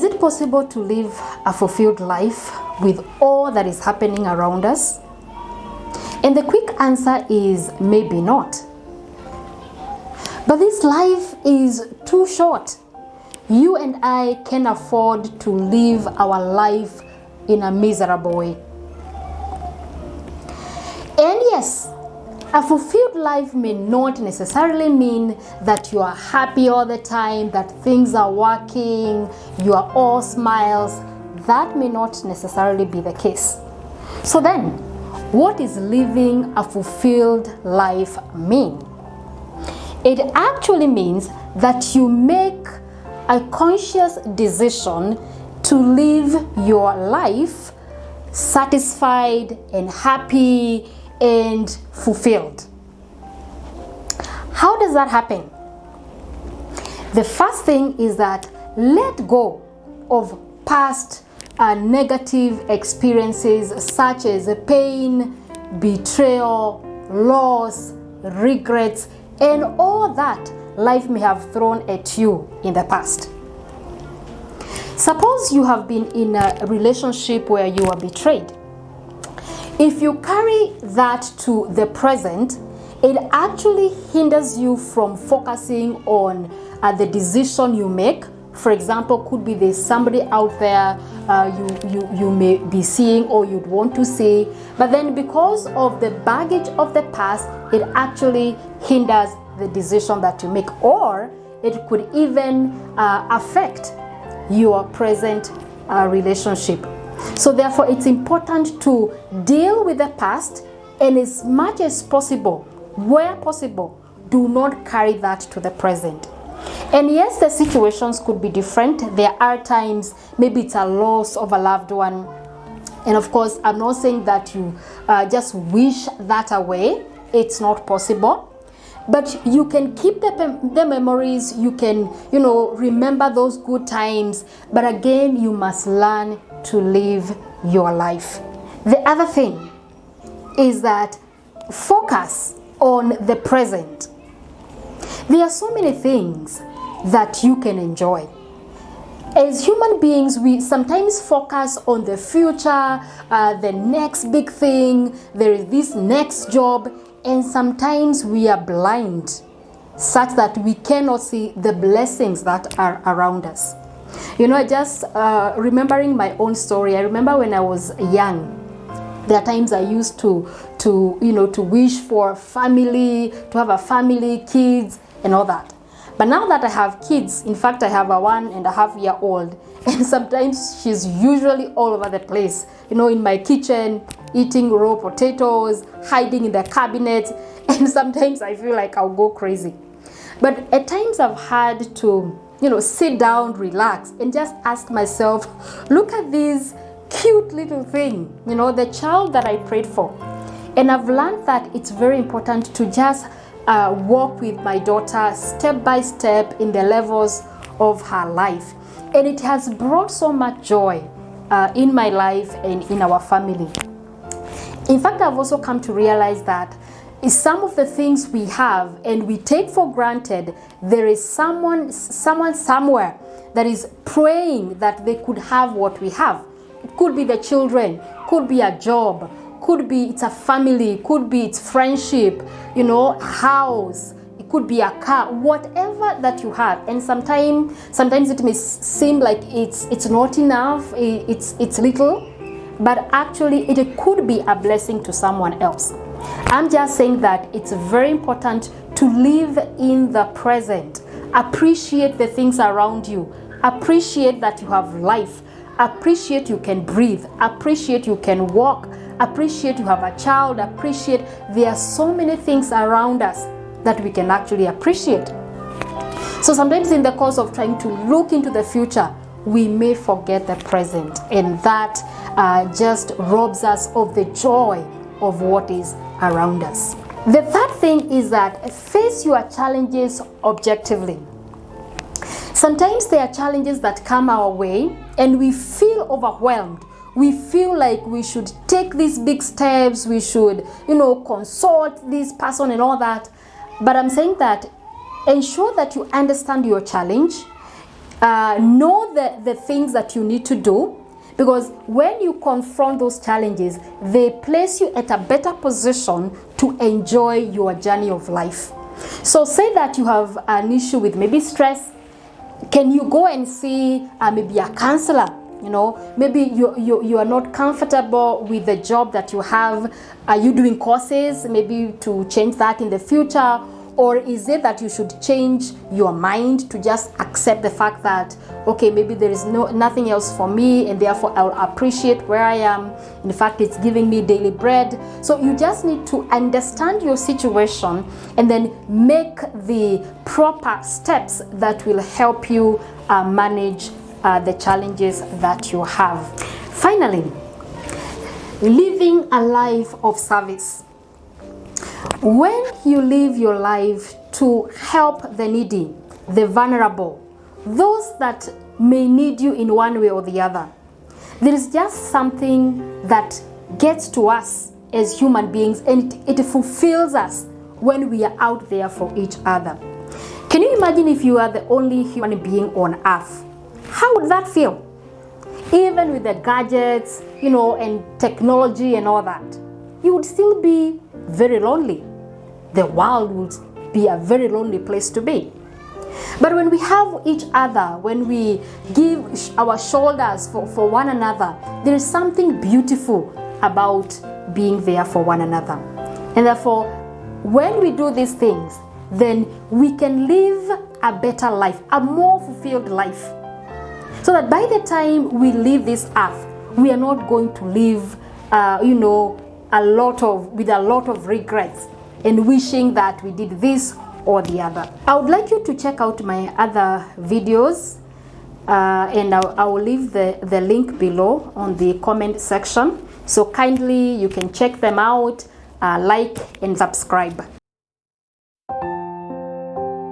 Is it possible to live a fulfilled life with all that is happening around us? And the quick answer is maybe not. But this life is too short. You and I can afford to live our life in a miserable way. And yes, a fulfilled life may not necessarily mean that you are happy all the time, that things are working, you are all smiles. That may not necessarily be the case. So then, what is living a fulfilled life mean? It actually means that you make a conscious decision to live your life satisfied and happy and fulfilled. How does that happen? The first thing is that let go of past negative experiences such as pain, betrayal, loss, regrets, and all that life may have thrown at you in the past. Suppose you have been in a relationship where you were betrayed. If you carry that to the present, it actually hinders you from focusing on the decision you make. For example, could be there's somebody out there you may be seeing or you'd want to see, but then because of the baggage of the past, it actually hinders the decision that you make, or it could even affect your present relationship. So therefore, it's important to deal with the past, and as much as possible, where possible, do not carry that to the present. And yes, the situations could be different. There are times, maybe it's a loss of a loved one. And of course, I'm not saying that you just wish that away. It's not possible. But you can keep the memories. You can, remember those good times. But again, you must learn to live your life. The other thing is that focus on the present. There are so many things that you can enjoy. As human beings, we sometimes focus on the future, the next big thing, there is this next job, and sometimes we are blind such that we cannot see the blessings that are around us. Just remembering my own story, I remember when I was young, there are times I used to wish for family, to have a family, kids, and all that. But now that I have kids, in fact, I have a 1.5-year-old, and sometimes she's usually all over the place, in my kitchen, eating raw potatoes, hiding in the cabinet, and sometimes I feel like I'll go crazy. But at times I've had to, sit down, relax, and just ask myself, look at this cute little thing, the child that I prayed for. And I've learned that it's very important to just walk with my daughter step by step in the levels of her life. And it has brought so much joy in my life and in our family. In fact, I've also come to realize that some of the things we have and we take for granted, there is someone somewhere that is praying that they could have what we have. It could be the children, could be a job, could be it's a family, could be it's friendship, a house, it could be a car, whatever that you have. And sometimes it may seem like it's not enough, it's little, but actually it could be a blessing to someone else. I'm just saying that it's very important to live in the present. Appreciate the things around you. Appreciate that you have life. Appreciate you can breathe. Appreciate you can walk. Appreciate you have a child. Appreciate there are so many things around us that we can actually appreciate. So sometimes in the course of trying to look into the future, we may forget the present, and that just robs us of the joy of what is around us. The third thing is that face your challenges objectively. Sometimes there are challenges that come our way and we feel overwhelmed. We feel like we should take these big steps, we should, consult this person and all that. But I'm saying that ensure that you understand your challenge, Know the things that you need to do, because when you confront those challenges, they place you at a better position to enjoy your journey of life. So say that you have an issue with maybe stress. Can you go and see maybe a counselor? You know, maybe you are not comfortable with the job that you have. Are you doing courses maybe to change that in the future? Or is it that you should change your mind to just accept the fact that, okay, maybe there is nothing else for me, and therefore I'll appreciate where I am. In fact, it's giving me daily bread. So you just need to understand your situation and then make the proper steps that will help you manage the challenges that you have. Finally, living a life of service. When you live your life to help the needy, the vulnerable, those that may need you in one way or the other, there is just something that gets to us as human beings, and it fulfills us when we are out there for each other. Can you imagine if you are the only human being on earth? How would that feel? Even with the gadgets, and technology and all that, you would still be very lonely. The world would be a very lonely place to be. But when we have each other, when we give our shoulders for one another, there is something beautiful about being there for one another. And therefore, when we do these things, then we can live a better life, a more fulfilled life. So that by the time we leave this earth, we are not going to live, with a lot of regrets and wishing that we did this or the other. I would like you to check out my other videos, and I will leave the link below on the comment section. So kindly you can check them out, like and subscribe.